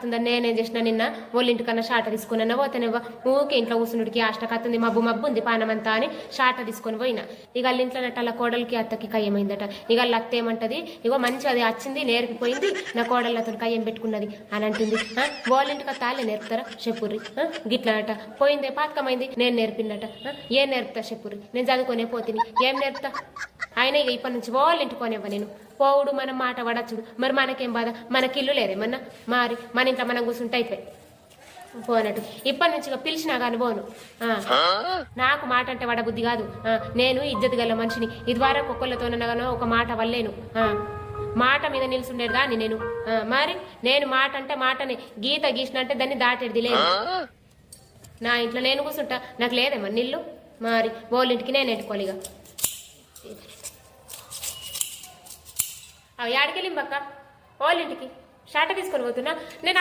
కత్తుందని నేనేం చేసిన నిన్న వాళ్ళ ఇంటికన్నా షాట తీసుకున్నా పోతేనేవో ఊకే ఇంట్లో కూర్చుండికి ఆష్ట కత్తుంది మబ్బు ఉంది పానమంతా అని షాట తీసుకొని పోయినా ఇక వాళ్ళ ఇంట్లో నట్టు అలా కోడలికి అత్తకి కయ్యమైందట ఇక వాళ్ళ అత్త ఏమంటది ఇగో మంచి అది వచ్చింది నేర్పిపోయింది నా కోడలు అతను కయ్యం పెట్టుకున్నది అని అంటుంది వాళ్ళ ఇంటికి తాళ్ళే నేర్పుతారా చెప్పుర్రి గిట్లా అట పోయిందే పాతకమైంది నేను నేర్పిందట ఏం నేర్పుతా చెప్పుర్రి నేను చదువుకొనే పోతిని ఏం నేర్పుతా ఆయన ఇక ఇప్పటి నుంచి వాళ్ళ ఇంటికోనేవ్వ నేను పోవుడు మనం మాట పడచ్చుడు మరి మనకేం బాధ మనకి ఇల్లు లేదేమన్నా మరి మన ఇంట్లో మనం కూర్చుంటే అయిపోయి పోనట్టు ఇప్పటి నుంచి ఇక పిలిచినా కానీ పోను నాకు మాట అంటే వడబుద్ధి కాదు నేను ఇజ్జత్ గల మనిషిని ఇదివరకు ఒక్కళ్ళతోనగానో ఒక మాట వల్లేను మాట మీద నిలుచుండేది దాన్ని నేను మరి నేను మాట అంటే మాటని గీత గీసినంటే దాన్ని దాటేది లేదు నా ఇంట్లో నేను కూర్చుంటా నాకు లేదేమో నిల్లు మరి వాళ్ళ ఇంటికి నేను ఎట్టుకోలేగా యాడికెళ్ళింబక్క వాళ్ళ ఇంటికి షాట తీసుకొని పోతున్నా నేను